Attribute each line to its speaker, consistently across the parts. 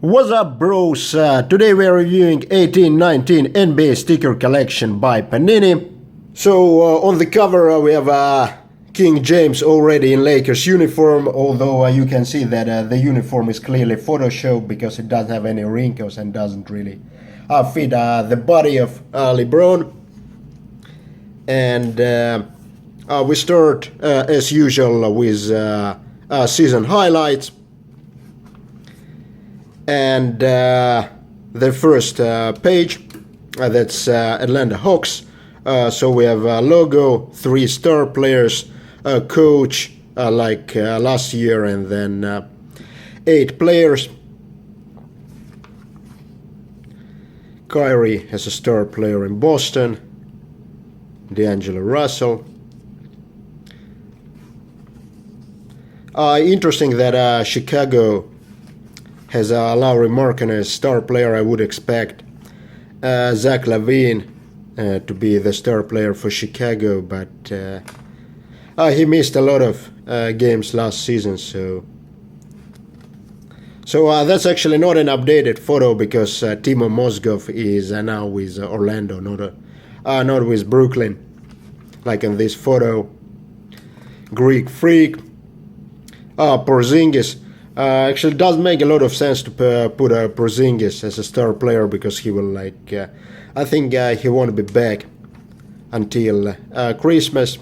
Speaker 1: What's up, bros? Today we are reviewing 18-19 NBA Sticker Collection by Panini. So on the cover we have King James already in Lakers uniform, although you can see that the uniform is clearly photoshopped because it doesn't have any wrinkles and doesn't really fit the body of LeBron. And we start as usual with season highlights. And the first page, that's Atlanta Hawks. So we have a logo, 3 star players, a coach like last year, and then 8 players. Kyrie as a star player in Boston. D'Angelo Russell. Interesting that Chicago has Lauri Markkanen as star player. I would expect Zach LaVine to be the star player for Chicago, but he missed a lot of games last season, so that's actually not an updated photo because Timo Mozgov is now with Orlando, not with Brooklyn, like in this photo. Greek Freak. Porzingis. Actually, it does make a lot of sense to put Porzingis as a star player because he will I think he won't be back until Christmas.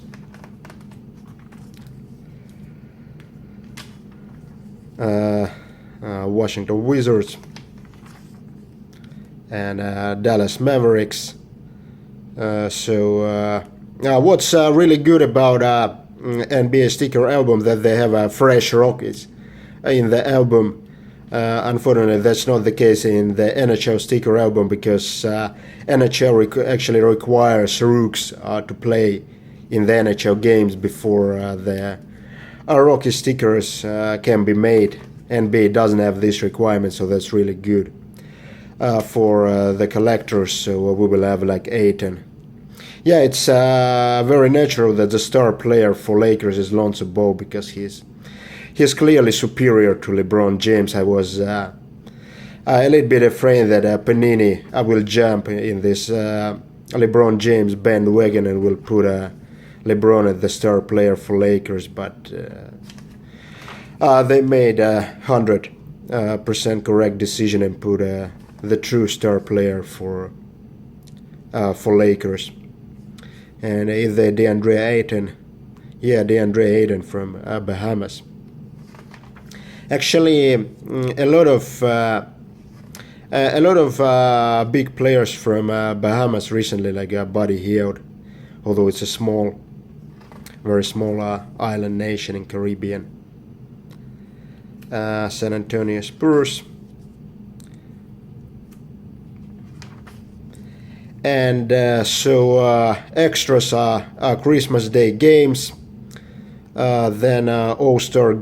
Speaker 1: Washington Wizards and Dallas Mavericks. What's really good about NBA sticker album that they have fresh Rockets in the album. Unfortunately, that's not the case in the NHL sticker album because NHL actually requires rooks to play in the NHL games before the Rocky stickers can be made. NBA doesn't have this requirement, so that's really good for the collectors. So we will have like 8 and yeah, it's very natural that the star player for Lakers is Lonzo Ball because he's clearly superior to LeBron James. I was a little bit afraid that Panini will jump in this LeBron James bandwagon and will put LeBron as the star player for Lakers, but they made 100% correct decision and put the true star player for Lakers. And is the DeAndre Ayton from Bahamas. Actually, a lot of big players from Bahamas recently, like Buddy Hield, although it's a very small island nation in Caribbean. San Antonio Spurs. And extras are Christmas Day games. Then All-Star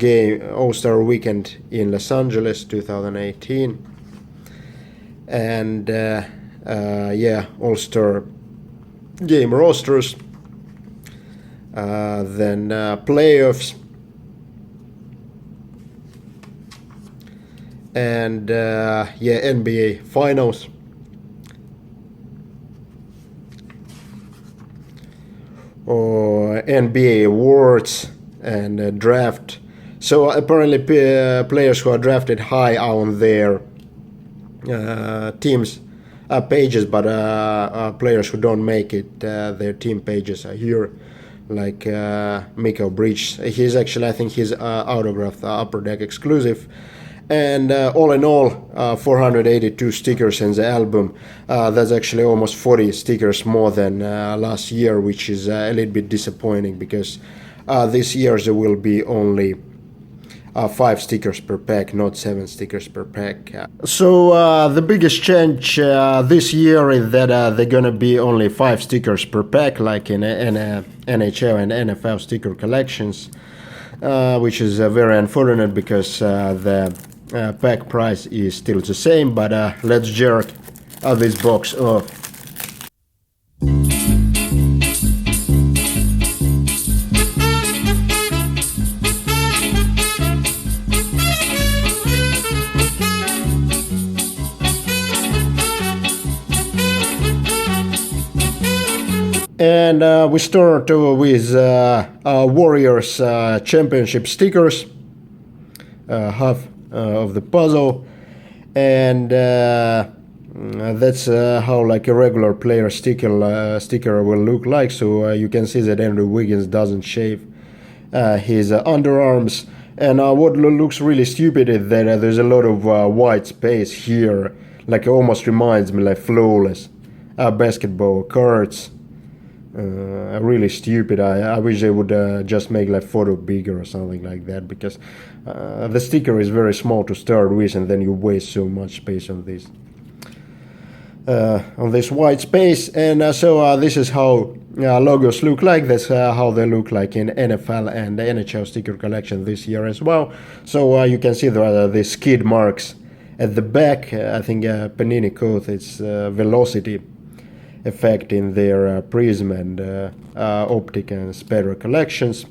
Speaker 1: Weekend in Los Angeles 2018, and All-Star Game rosters, then playoffs, and NBA Finals. Or NBA awards and draft. So apparently players who are drafted high are on their teams pages, but players who don't make it, their team pages are here, like Mikal Bridges. He's actually, I think he's autographed Upper Deck exclusive. And all in all, 482 stickers in the album. That's actually almost 40 stickers more than last year, which is a little bit disappointing because this year there will be only 5 stickers per pack, not 7 stickers per pack. So the biggest change this year is that they're gonna be only 5 stickers per pack, like in NHL and NFL sticker collections, which is very unfortunate because the pack price is still the same. But let's jerk this box off. And we start with Warriors championship stickers, half of the puzzle, and that's how like a regular player sticker will look like. So you can see that Andrew Wiggins doesn't shave his underarms, and what looks really stupid is that there's a lot of white space here, like it almost reminds me like flawless basketball cards. Really stupid. I wish they would just make like photo bigger or something like that, because the sticker is very small to start with, and then you waste so much space on this white space. And so this is how logos look like. That's how they look like in NFL and the NHL sticker collection this year as well. So you can see the skid marks at the back. I think Panini code it's velocity effect in their prism and optic and spatter collections,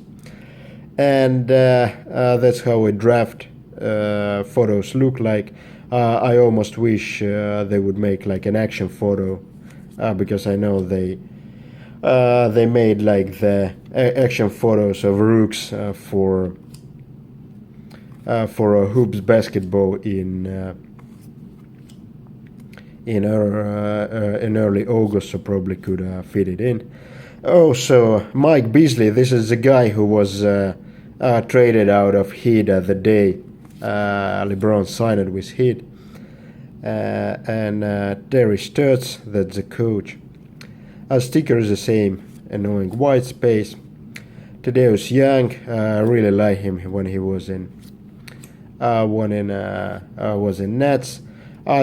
Speaker 1: and that's how a draft photos look like. I almost wish they would make like an action photo, because I know they made like the action photos of Rooks for hoops basketball in early August, so probably could fit it in. Oh, so Mike Beasley, this is the guy who was traded out of Heat the day LeBron signed it with Heat. And Terry Stotts, that's the coach. Sticker is the same, annoying white space. Tadeusz Young, I really like him when he was in Nets.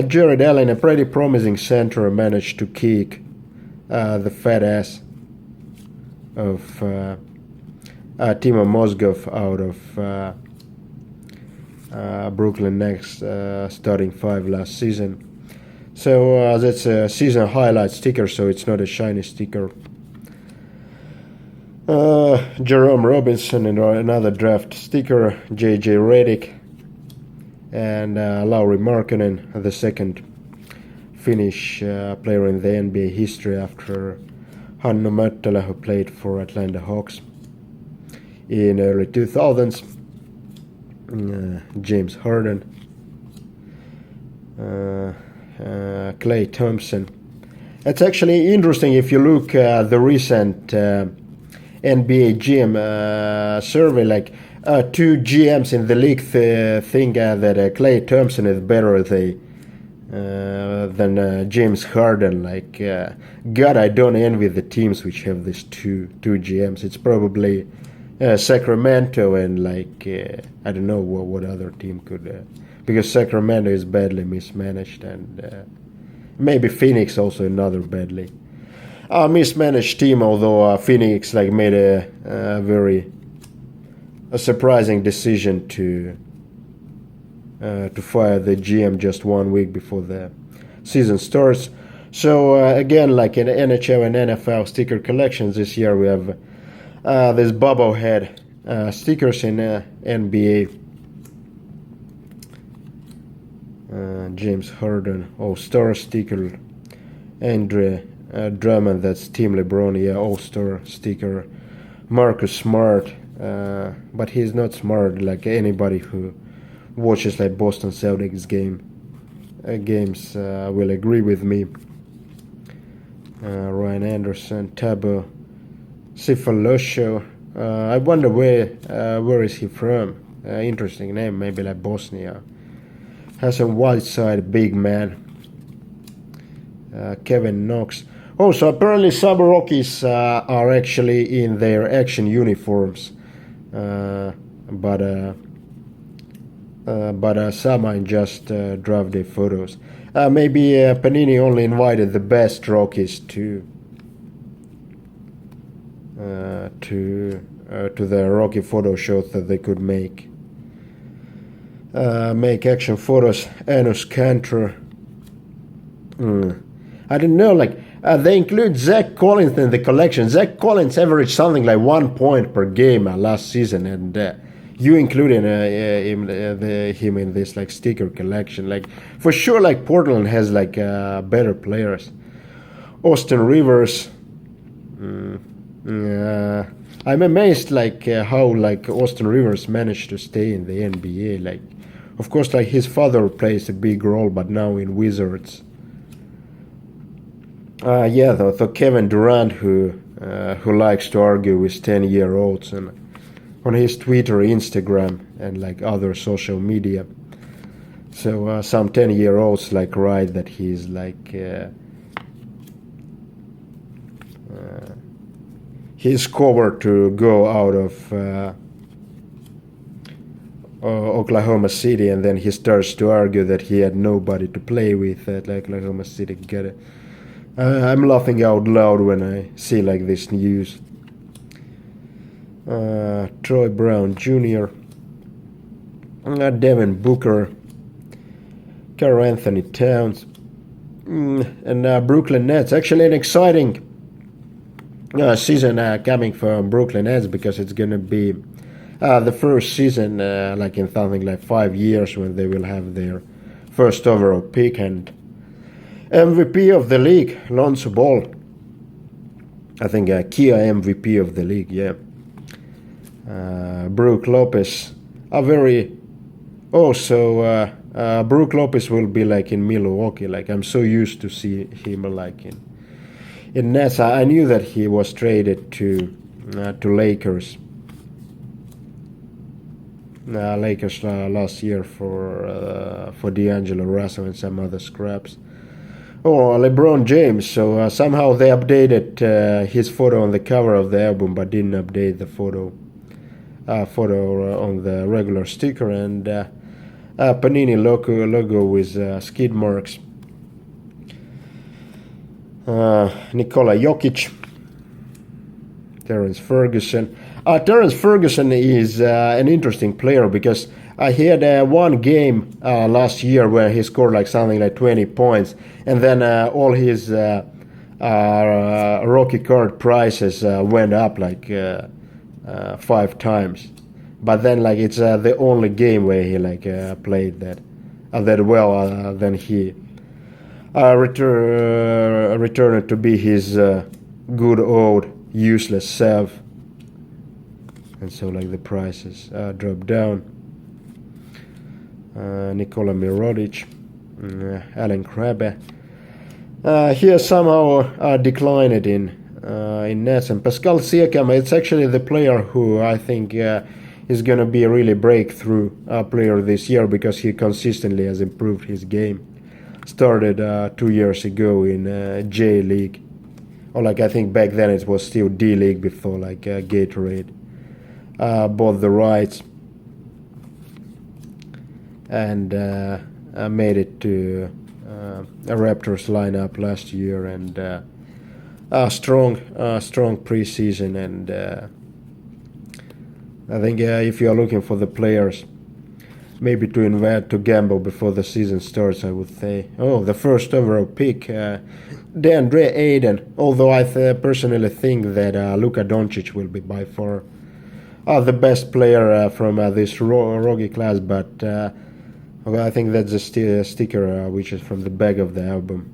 Speaker 1: Jared Allen, a pretty promising center, managed to kick the fat ass of Timo Mozgov out of Brooklyn Nets starting five last season. So that's a season highlight sticker, so it's not a shiny sticker. Jerome Robinson and another draft sticker, JJ Redick, and Lauri Markkanen, the second Finnish player in the NBA history after Hannu Möttälä, who played for Atlanta Hawks in early 2000s. James Harden, Klay Thompson. It's actually interesting if you look at the recent NBA GM survey, like two GMs in the league think that Klay Thompson is better than James Harden. Like, God, I don't envy the teams which have these two GMs. It's probably Sacramento and like I don't know what other team could, because Sacramento is badly mismanaged, and maybe Phoenix also another badly mismanaged team. Although Phoenix like made a very surprising decision to fire the GM just 1 week before the season starts. So again, like in NHL and NFL sticker collections this year, we have this bobblehead stickers in NBA. James Harden All-Star sticker. Andre Drummond, that's Team LeBron, yeah, All-Star sticker. Marcus Smart, but he's not smart like anybody who watches like Boston Celtics games will agree with me. Ryan Anderson, Tabo Sifalosho. I wonder where is he from? Interesting name, maybe like Bosnia. Has a white side, big man. Kevin Knox. Also, apparently some Rockies are actually in their action uniforms, but some are just draft day photos. Maybe Panini only invited the best Rockies to the Rocky photo show that they could make action photos. Enos Kanter. I don't know, like they include Zach Collins in the collection. Zach Collins averaged something like 1 point per game last season, and you included him in this like sticker collection. Like for sure, like Portland has like better players. Austin Rivers, I'm amazed how Austin Rivers managed to stay in the NBA. Of course, his father plays a big role, but now in Wizards. The Kevin Durant who likes to argue with 10-year-olds and on his Twitter, Instagram, and other social media. So some 10-year-olds write that he's he's covered to go out of Oklahoma City, and then he starts to argue that he had nobody to play with at Oklahoma City. I'm laughing out loud when I see this news. Troy Brown Jr., Devin Booker, Karl Anthony Towns, and Brooklyn Nets. Actually, an exciting season coming from Brooklyn Nets, because it's going to be the first season in something 5 years when they will have their first overall pick, and MVP of the league, Lonzo Ball. I think Kia MVP of the league, yeah. Brook Lopez, Brook Lopez will be in Milwaukee. I'm so used to see him in Nets. I knew that he was traded to Lakers. Lakers last year for D'Angelo Russell and some other scraps. LeBron James. So somehow they updated his photo on the cover of the album, but didn't update the photo on the regular sticker, and Panini logo with skid marks. Nikola Jokic, Terrence Ferguson. Terrence Ferguson is an interesting player, because he had one game last year where he scored something 20 points, and then all his rookie card prices went up 5 times. But then it's the only game where he played that well. Then he returned to be his good old useless self, and so the prices dropped down. Nikola Mirotic, Alan Krabbe. He has somehow declined in Nets, and Pascal Siakam. It's actually the player who I think is going to be a really breakthrough player this year, because he consistently has improved his game. Started 2 years ago in J League, or I think back then it was still D League before Gatorade bought the rights, and made it to a Raptors lineup last year, and strong preseason, and I think if you are looking for the players maybe to invest, to gamble before the season starts, I would say, the first overall pick, DeAndre Ayton, although I personally think that Luka Doncic will be by far the best player from this rookie class, but I think that's a sticker which is from the back of the album.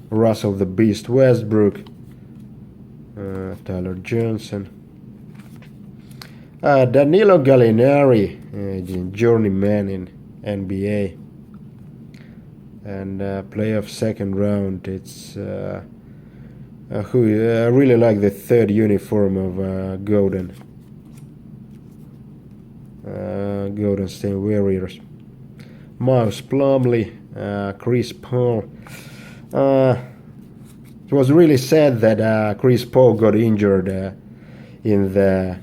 Speaker 1: Russell the Beast Westbrook, Tyler Johnson, Danilo Gallinari, journeyman in NBA, and playoff second round. It's who really like the third uniform of Golden State Warriors. Miles Plumlee, Chris Paul. It was really sad that Chris Paul got injured in the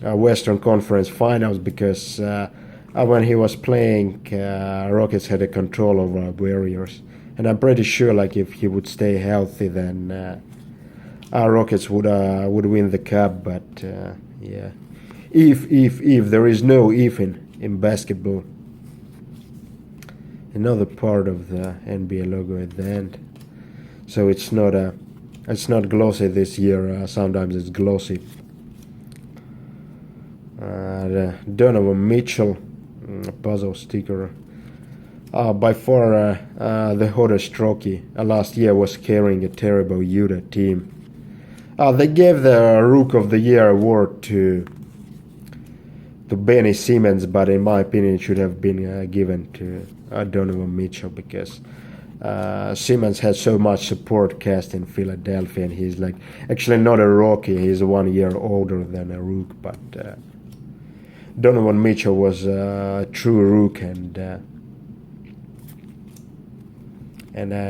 Speaker 1: Western Conference Finals, because when he was playing, Rockets had a control over Warriors, and I'm pretty sure if he would stay healthy, then Rockets would win the cup. But yeah, if there is no if in basketball. Another part of the NBA logo at the end, so it's not glossy this year. Sometimes it's glossy. Donovan Mitchell, puzzle sticker. By far the hottest rookie last year was carrying a terrible Utah team. They gave the Rook of the Year award to Benny Simmons, but in my opinion it should have been given to Donovan Mitchell, because Simmons had so much support cast in Philadelphia, and he's like actually not a rookie, he's 1 year older than a Rook, but Donovan Mitchell was a true Rook, and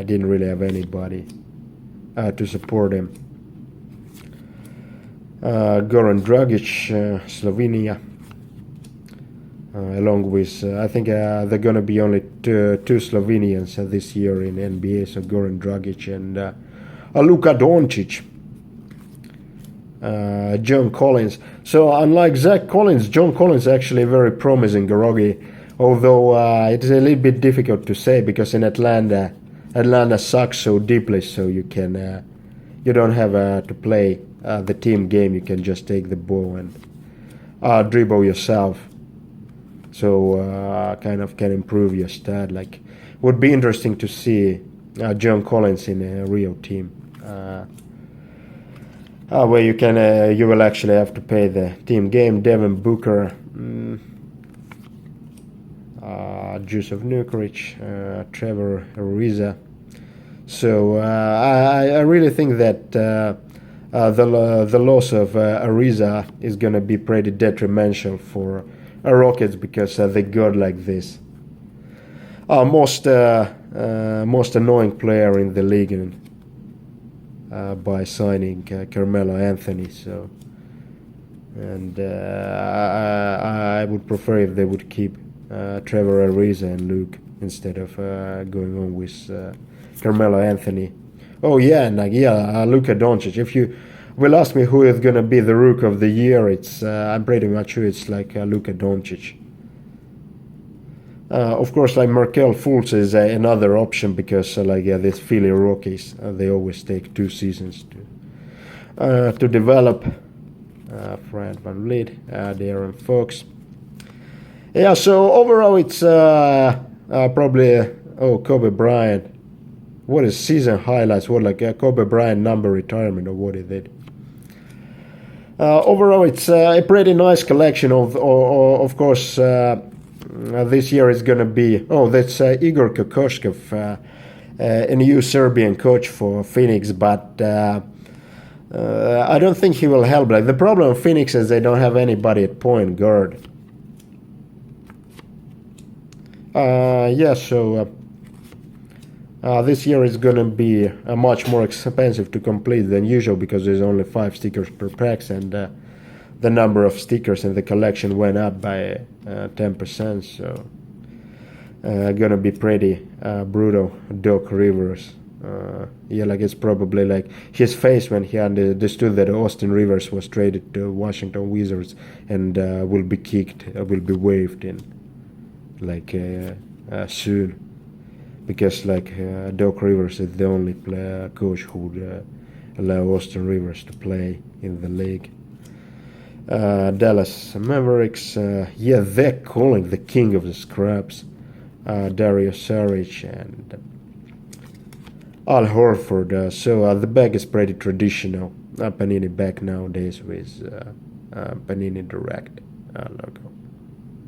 Speaker 1: didn't really have anybody to support him. Goran Dragic, Slovenia, along with I think there are gonna be only two Slovenians this year in NBA, so Goran Dragic and Luka Doncic. John Collins. So unlike Zach Collins, John Collins is actually a very promising rookie, although it is a little bit difficult to say because in Atlanta sucks so deeply, so you don't have to play the team game. You can just take the ball and dribble yourself, so kind of can improve your stat. Like, would be interesting to see John Collins in a real team, where you will actually have to pay the team game. Devin Booker, Jusuf Nurkic, Trevor Ariza. So I really think that the loss of Ariza is going to be pretty detrimental for Rockets, because they got like this most annoying player in the league by signing Carmelo Anthony. So, and I would prefer if they would keep Trevor Ariza and Luke instead of going on with Carmelo Anthony. Oh yeah, and Luka Doncic. If you will ask me who is gonna be the Rook of the Year, it's I'm pretty much sure it's like Luka Doncic. Of course, like Markelle Fultz is another option, because these Philly rookies, they always take 2 seasons to develop. Fred VanVleet, De'Aaron Fox. Yeah, so overall it's probably Kobe Bryant. What is season highlights? What, like Kobe Bryant number retirement, or what is it? Overall, it's a pretty nice collection of course. This year is gonna be that's Igor Kokoshkov, a new Serbian coach for Phoenix, but I don't think he will help. Like, the problem of Phoenix is they don't have anybody at point guard. This year is gonna be much more expensive to complete than usual, because there's only 5 stickers per packs, and the number of stickers in the collection went up by 10%. So gonna be pretty brutal. Doc Rivers, it's probably like his face when he understood that Austin Rivers was traded to Washington Wizards and will be kicked, will be waived in soon, because Doc Rivers is the only coach who would allow Austin Rivers to play in the league. Dallas Mavericks, they're calling the king of the scraps, Dario Saric and Al Horford. So the bag is pretty traditional. Panini back nowadays with Panini Direct logo.